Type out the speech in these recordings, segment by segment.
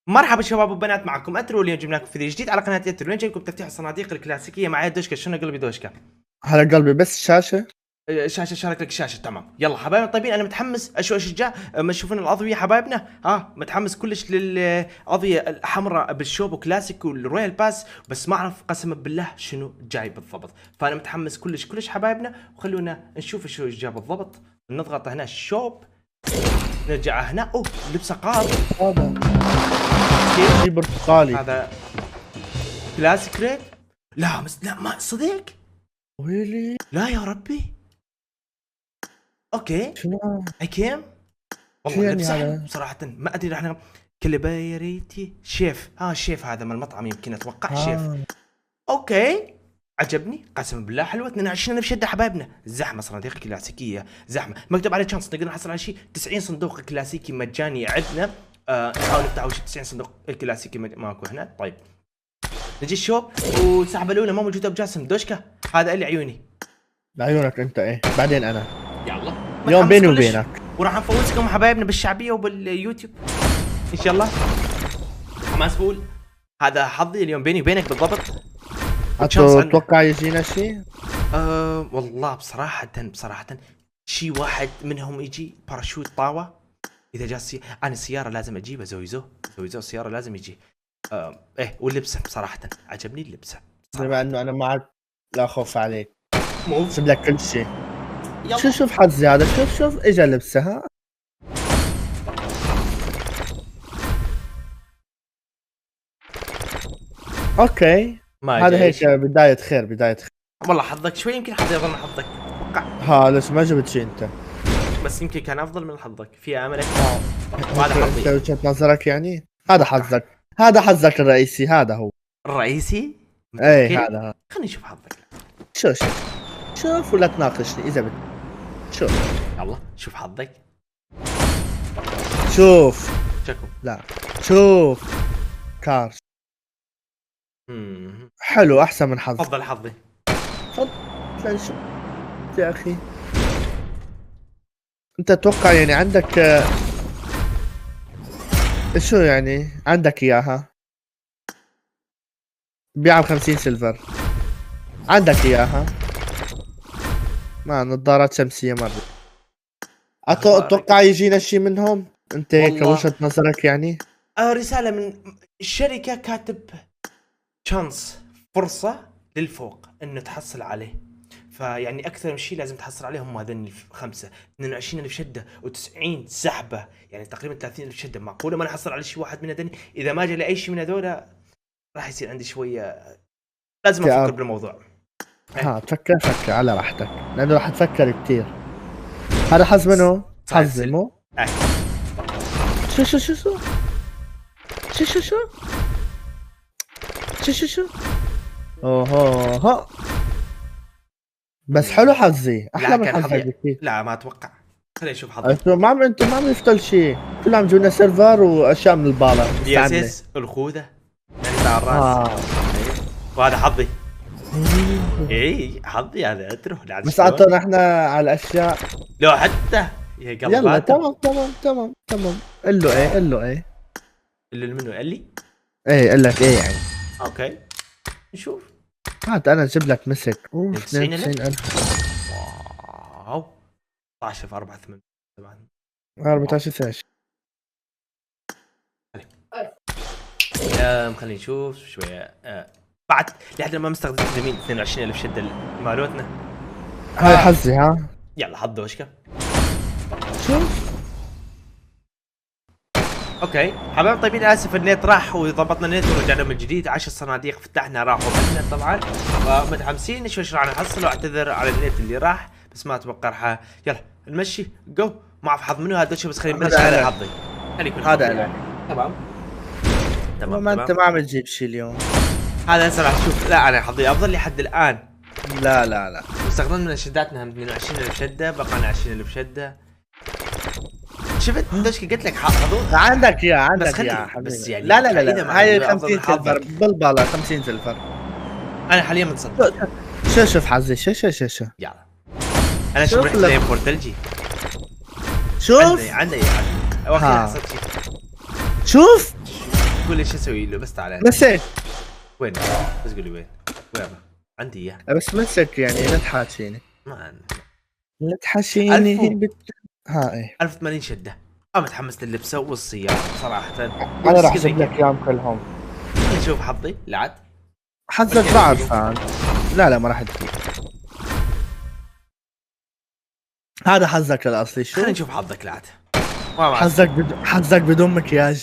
مرحبا شباب وبنات، معكم اترو. اليوم جبنا لكم فيديو جديد على قناه اترو. اليوم جايبكم تفتيح الصناديق الكلاسيكيه. معي دوشكا. شنو قلبي دوشكا؟ على قلبي بس الشاشة. شاشه، شارك لك الشاشه. تمام، يلا حبايبنا طيبين. انا متحمس اشجع ما تشوفون الاضويه حبايبنا. متحمس كلش للاضويه الحمراء بالشوب كلاسيك والرويال باس، بس ما اعرف قسما بالله شنو جاي بالضبط. فانا متحمس كلش حبايبنا، وخلونا نشوف شو جاي بالضبط. نضغط هنا الشوب، نرجع هنا. اوه لبسه قار. هذا شيء برتقالي. هذا كلاسيك ريد. لا ما صدق. ويلي لا يا ربي. اوكي شنو حكيم. شو والله يعني لبسه حلو هذا؟ صراحة. ما ادري احنا كاليبيريتي شيف. شيف هذا من المطعم يمكن، اتوقع شيف. اوكي عجبني قسما بالله. حلوه 22 الف شده حبايبنا. زحمه صناديق كلاسيكيه، زحمه. مكتوب عليه شانس نقدر نحصل على شيء 90 صندوق كلاسيكي مجاني عندنا. نحاول نفتح اول شيء 90 صندوق كلاسيكي ماكو هنا. طيب نجي الشوب، والسحبه الاولى ما موجوده بجاسم دوشكا. هذا اللي عيوني. بعيونك انت ايه، بعدين انا يلا يوم بيني وبينك. وراح نفوزكم حبايبنا بالشعبيه وباليوتيوب ان شاء الله. حماس فول. هذا حظي اليوم بيني وبينك بالضبط. اتوقع يجينا شيء. والله بصراحه شيء واحد منهم يجي باراشوت طاوه. اذا جاء انا السياره لازم اجيبها. زويزو السياره لازم يجي. ايه واللبسه بصراحه عجبني اللبسه بما انه انا معك لا خوف عليك، مو سيب لك كل شيء. يلا. شوف حظي هذا، شوف اجا لبسها. اوكي هذا هيك بداية خير. والله حظك شوي، يمكن حظي افضل من حظك ها ليش ما جبت شيء انت؟ بس يمكن كان افضل من حظك في املك. وهذا انت حظي. وجهة نظرك يعني. هذا حظك الرئيسي، هذا هو الرئيسي. ايه هذا. خلينا نشوف حظك. شوف ولا تناقشني اذا بدك. شوف يلا شوف حظك. شوف شكو. لا شوف كارش حلو احسن من حظ. افضل حظي. تفضل شوف يا اخي. انت تتوقع يعني عندك شو يعني عندك اياها بيعها ب50 سيلفر، عندك اياها مع نظارات شمسية مرة. اتوقع يجينا شيء منهم. انت هيك وجهة نظرك يعني. رسالة من الشركة كاتب شانس، فرصة للفوق انه تحصل عليه. فيعني اكثر من شيء لازم تحصل عليهم هم هذين الخمسة. 22 الف شدة و90 سحبة، يعني تقريبا 30 الف شدة. معقولة ما نحصل على شيء واحد من هذين؟ اذا ما جاء لي اي شيء من هذول راح يصير عندي شوية لازم افكر بالموضوع. تفكر على راحتك، لانه راح تفكر كثير. هذا حظ منه، حظ مو شو اوه بس حلو حظي، احلى من حظك بكثير. لا ما اتوقع. خلينا نشوف حظي. انتم ما عم يفتل شيء، كلهم عم يجونا سيرفر واشياء من البالا. ياسس الخوذه يعني على الراس. وهذا حظي. اي حظي هذا اتره. بس اعطونا احنا على الاشياء. لو حتى يا قلب. يلا تمام. قل له ايه اللي منو قال لي؟ ايه قال لك ايه يعني. اوكي نشوف. هات انا اجيب لك مسك. 92,000. واو 16 في 4 8 14 12. خلينا نشوف شويه. بعد لحد ما مستخدمين 22,000 شده مالوتنا. هاي حظي. ها يلا حظ دوشكا. شوف اوكي حبايب طيبين، اسف النت راح وضبطنا النت ورجعنا من جديد. 10 صناديق فتحنا راحوا مننا طبعا، ومتحمسين نشوف ايش راح نحصل. واعتذر على النت اللي راح، بس ما اتوقع راح. يلا نمشي جو. ما اعرف حظ منو هذا الشيء، بس خلينا نبلش على حظي. هذا انا. تمام ما انت ما عم تجيب شيء اليوم. هذا هسه راح تشوف. لا انا حظي افضل لحد الان. لا واستخدمنا شداتنا 22,000 شده، بقى 20,000 شده. شفت دوشكا قلت لك حظوظ عندك يا بس يعني لا هاي 50 سيلفر بالبالا. 50 سيلفر. انا حاليا متصدق. شوف حظي. شو يلا انا شوف رحت بورتلجي. شوف عندي واخيرا حصلت شيء. شوف تقول لي ايش اسوي له، بس تعال نسيت. وين؟ بس قول لي وين؟ وين عندي اياه. بس مسك يعني لا تحاشيني. ما عندي. لا تحاشيني ألف ها ايه 1080 شده. متحمس للبسه والسياره صراحه. انا راح اجيب لك اياهم كلهم. خلينا نشوف حظي لعد. حظك بعرف لا ما راح تجيب. هذا حظك الاصلي. شو خلينا نشوف حظك لعد. حظك بدون مكياج.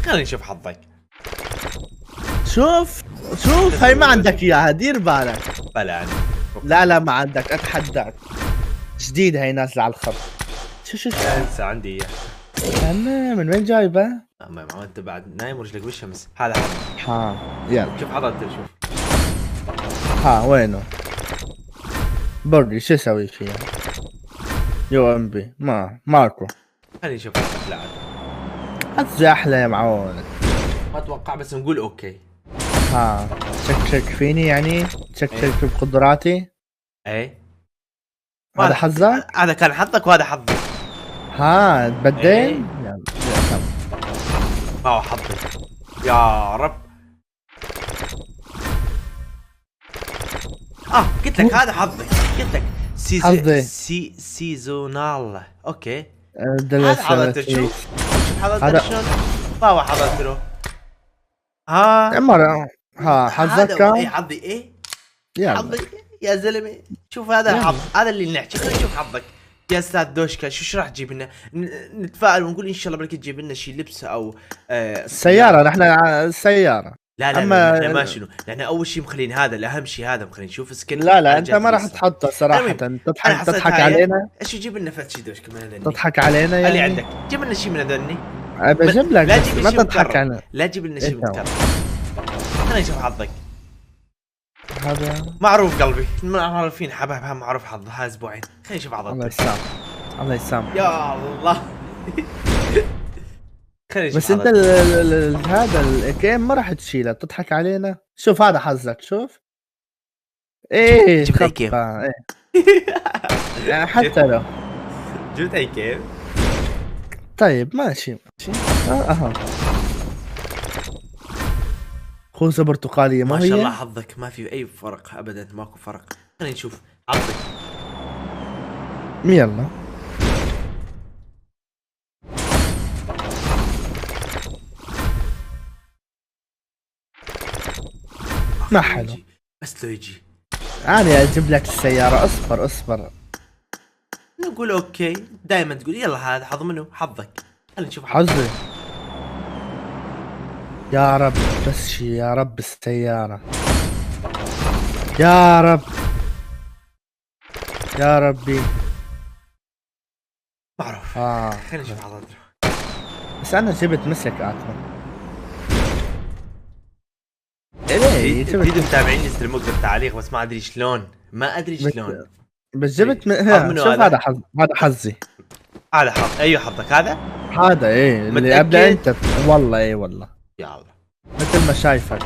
خلينا نشوف حظك. شوف هاي ما عندك اياها، دير بالك. بلا عندي. لا ما عندك، اتحداك. جديد هاي نازله على الخط. شو انسى عندي اياه. انا من وين جايبه؟ ما انت بعد نايم ورجلك بالشمس. هذا حظ. ها يلا شوف حظك شوف. ها وينه؟ بري شو اسوي فيها؟ يو ام بي ماكو. خلينا نشوف حظك لعد. حظي احلى يا معود. ما اتوقع بس نقول اوكي. ها تشكك فيني يعني؟ تشكك بقدراتي؟ ايه هذا حظك؟ هذا كان حظك وهذا حظي. ها تبدل؟ ايه. يلا ما هو حظي يا رب. قلت لك هذا حظي. قلت لك حظي. سيزونال. اوكي هذا حظك. شوف حظك شلون. ما هو حظك له. مرة حظك كم؟ ايه حظي ايه. يلا حظي يا زلمه. شوف هذا حظ. هذا اللي نحكي. خلينا نشوف حظك يا استاذ دوشكا. شو راح تجيب لنا؟ نتفائل ونقول ان شاء الله بركي تجيب لنا شيء لبس او سيارة. نحن السيارة. لا أما نحن ما شنو. نحن اول شيء مخلين هذا الاهم شيء. هذا مخلين نشوف سكن. لا انت ما راح تحطه صراحة. تضحك علينا. ايش يجيب لنا فت شيء دوشكا من هذني؟ تضحك علينا يعني. اللي عندك جيب لنا شيء من هذني. بجيب لك لا بس تجيب ما شيء تضحك مكرر. علينا. لا تجيب لنا شيء إنت مكرر. خلينا نشوف حظك. هذا معروف قلبي. معروفين حبايبها. معروف حظ. ها اسبوعين. خلينا نشوف حظك. الله يسامح. يا الله. خلينا نشوف بس انت هذا الكيم ما راح تشيله. تضحك علينا. شوف هذا حظك. شوف ايه جبت اي كيم. ايه يعني حتى لو جبت اي كيم. طيب ماشي خوذة برتقالية. ما شاء الله حظك ما في اي فرق ابدا. ماكو فرق. خلينا نشوف حظك. يلا ما حلو. بس لو يجي انا اجيب لك السيارة. اصبر نقول اوكي. دائما تقول يلا هذا حظ منه. حظك. خلينا نشوف حظي. يا رب بس شي. يا رب السيارة. يا رب يا ربي. معروف. خلينا نشوف حظك. بس انا جبت مسك اتمنى. ايه متابعين يستلموك بالتعليق بس ما ادري شلون. بس جبت شوف هذا حظ. هذا حظي. هذا حظ. ايوه حظك هذا. هذا ايه اللي ابدا انت. والله ايه والله. يا الله مثل ما شايفك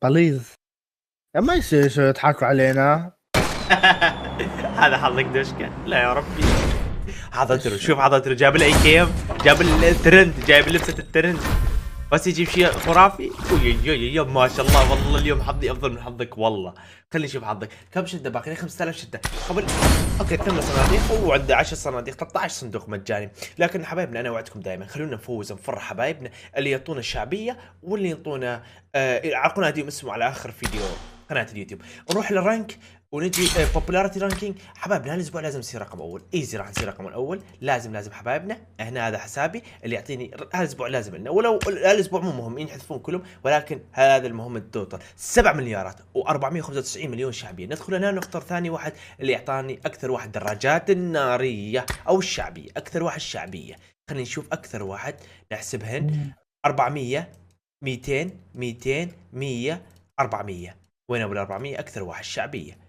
بليز. ما يصير شو يضحكوا علينا. هذا حظك دوشكا. لا يا ربي. حظتره. شوف حظتره. جاب الاي كيم. جاب الترند. جايب لبسة الترند. بس يجيب شيء خرافي. يا ما شاء الله. والله اليوم حظي افضل من حظك والله. خلينا نشوف حظك. كم شده باقي؟ 5000 شده قبل. اوكي 8 صناديق وعنده 10 صناديق. 13 صندوق مجاني. لكن حبايبنا انا وعدتكم دائما خلونا نفوز ونفرح حبايبنا اللي يعطونا الشعبيه واللي يعطونا يعرقونا هديهم اسمه على اخر فيديو قناه اليوتيوب. نروح للرانك ونجي بوبولاريتي رانكينج. حبايبنا هالاسبوع لازم نصير رقم اول. ايزي راح نصير رقم الاول. لازم حبايبنا. هنا هذا حسابي اللي يعطيني هالاسبوع لازم لنا. ولو هالاسبوع مو مهم ينحذفون كلهم ولكن هذا المهم التوتال 7 مليارات و495 مليون شعبيه. ندخل هنا نختار ثاني واحد اللي يعطاني اكثر واحد دراجات الناريه او الشعبيه. اكثر واحد شعبيه. خلينا نشوف اكثر واحد نحسبهن. 400 200 200 100 400. وين ابو ال 400 اكثر واحد شعبيه.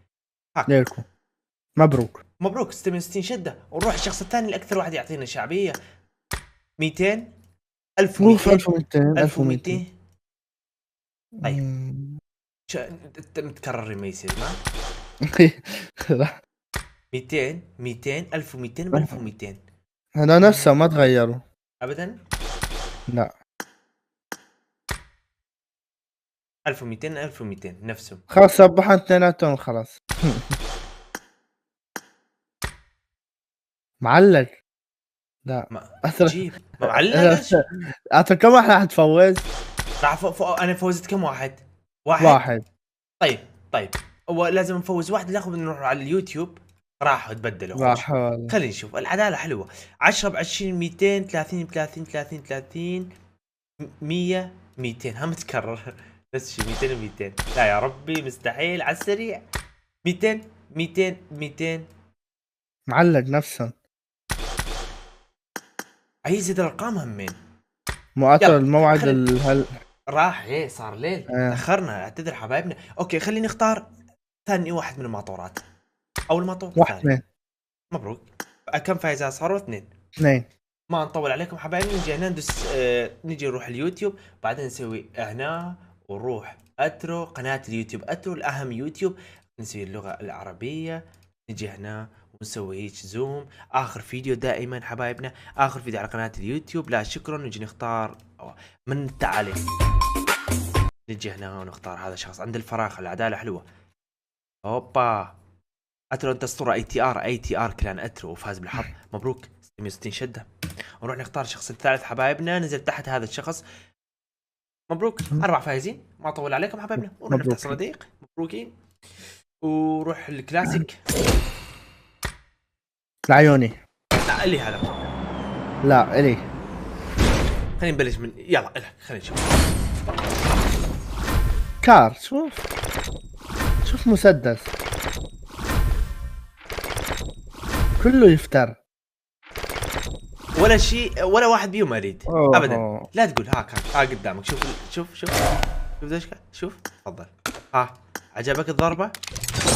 ليكم مبروك 66 شده. ونروح الشخص الثاني الاكثر واحد يعطينا شعبيه 200 1200. طيب متكرر ما يصير ما 200 1200 1200 هذا نفسه ما تغيروا ابدا. لا. 1200 1200 نفسه. خلاص سبحان اثنيناتهم خلاص. معلق. لا ما أثر. جيب ما معلقش. أثر كم واحد راح تفوز؟ راح انا فوزت كم واحد؟ واحد. واحد. طيب طيب، هو لازم نفوز واحد ناخذ نروح على اليوتيوب. راح تبدلوا خوش. راح والله. خلينا نشوف العداله حلوه. 10 ب 20 200 30 ب 30 30 30 100 200 هم تكرر بس شي 200 و 200. لا يا ربي مستحيل على السريع. 200 200 200. معلق نفسهم. عايز الارقام همين. مو أثر يلا، الموعد خلي- راح ايه صار ليل. آه. تاخرنا اعتذر حبايبنا. اوكي خلينا نختار ثاني واحد من الماطورات او الماطور واحد الثاني. اثنين. مبروك. كم فايزة صاروا؟ 2. اثنين. ما نطول عليكم حبايبي. نجي هنا ندس نجي نروح اليوتيوب، بعدين نسوي هنا ونروح اترو، قناة اليوتيوب اترو الاهم يوتيوب، نسوي اللغة العربية. نجي هنا ونسوي هيك زوم. اخر فيديو دائما حبايبنا، اخر فيديو على قناة اليوتيوب. لا شكرا. نجي نختار من تعالي. نجي هنا ونختار هذا الشخص عند الفراغ. العدالة حلوة. هوبا اترو انت اسطوره. اي تي ار كلان اترو وفاز بالحظ. مبروك 660 شده. ونروح نختار الشخص الثالث حبايبنا. نزل تحت هذا الشخص. مبروك 4 فايزين. ما اطول عليكم حبايبنا. ونروح نفتح صناديق. مبروكين. وروح الكلاسيك. لعيوني. لا اللي هذا. لا الي. خلينا نبلش من يلا الك. خلينا نشوف. كار. شوف مسدس كله يفتر. ولا شيء ولا واحد بيهم اريد ابدا. لا تقول هاك ها قدامك. شوف شوف شوف شوف ذا. شوف تفضل. ها عجبك الضربه؟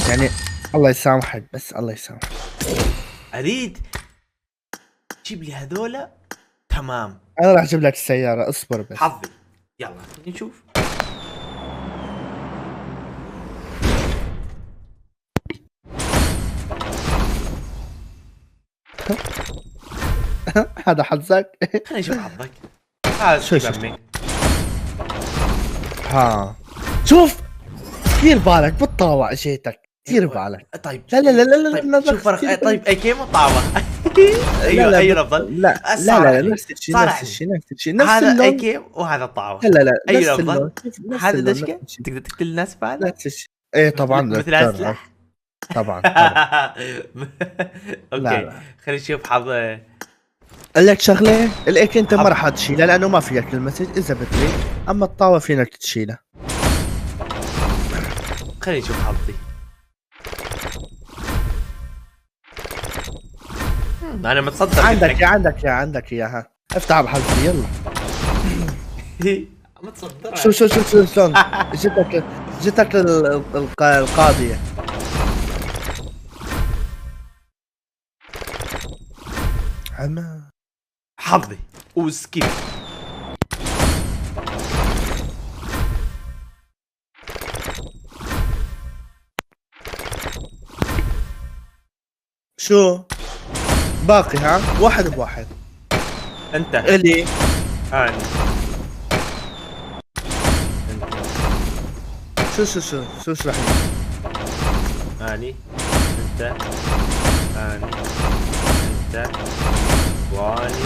يعني الله يسامحك بس الله يسامحك. اريد جيب لي هذولا. تمام انا راح اجيب لك السياره اصبر بس. حظي. يلا نشوف. هذا حظك. خلينا نشوف حظك. هذا شو شو امي. ها شوف دير بالك بالطاوع اجيتك. دير بالك. طيب لا لا لا لا طيب لا شوف فرق. طيب اي كيم وطاوة. لا ايوه لا اي افضل. لا لا لا نفس الشيء نفس الشيء نفس الشيء نفس هذا اي اللون. كيم وهذا الطاوة. لا لا اي نفس افضل. اللون. نفس هذا اللون، دشكة نفس الشيء. تقدر تقتل الناس بهذا. نفس الشيء. ايه طبعا مثل السلاح. طبعا طبعا. اوكي لا. خلينا نشوف حظ. اقول لك شغله الايك انت ما راح تشيلها لانه ما فيها كل مسج اذا بتريد، اما الطاوه فينك تشيلها. خلينا نشوف حظي. انا متصدر. عندك اياها. افتح بحظي يلا. متصدر. شو شلون جتك القاضيه. عما حظي وسكيب. شو باقي ها واحد بواحد. انت الي اني شو اشرح لي. اني انت اني انت واني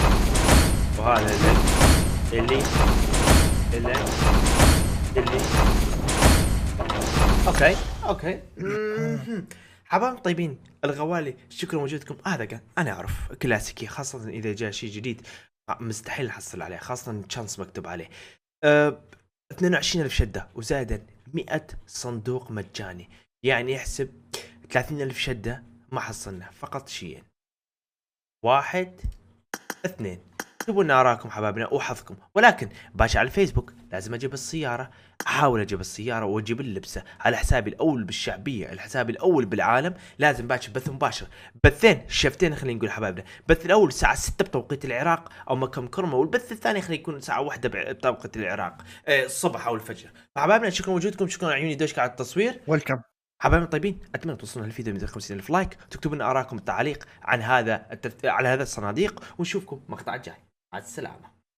وهذا اللي اوكي حبايب طيبين الغوالي. شكرا لوجودكم. هذا كان انا اعرف كلاسيكي، خاصه اذا جاء شيء جديد مستحيل نحصل عليه، خاصه تشانس مكتوب عليه. 22,000 شده وزائدا 100 صندوق مجاني، يعني يحسب 30,000 شده ما حصلنا، فقط شيئين. 1 2. اكتبوا لنا اراءكم حبايبنا وحظكم. ولكن باشا على الفيسبوك لازم اجيب السياره، احاول اجيب السياره واجيب اللبسه على حسابي الاول بالشعبيه، الحساب الاول بالعالم. لازم باشا بث مباشر، بثين شفتين خلينا نقول حبايبنا. البث الاول الساعه 6 بتوقيت العراق او مكه المكرمه، والبث الثاني خلينا يكون الساعه 1 بتوقيت العراق الصبح او الفجر. فحبايبنا شكرا لوجودكم، شكرا عيوني دوشك على التصوير. ويلكم. حبايبي الطيبين، اتمنى توصلون هالفيديو 250,000 لايك، تكتبوا لنا ارائكم بالتعليق عن هذا على هذا الصناديق، ونشوفكم مقطع الجاي. مع السلامه.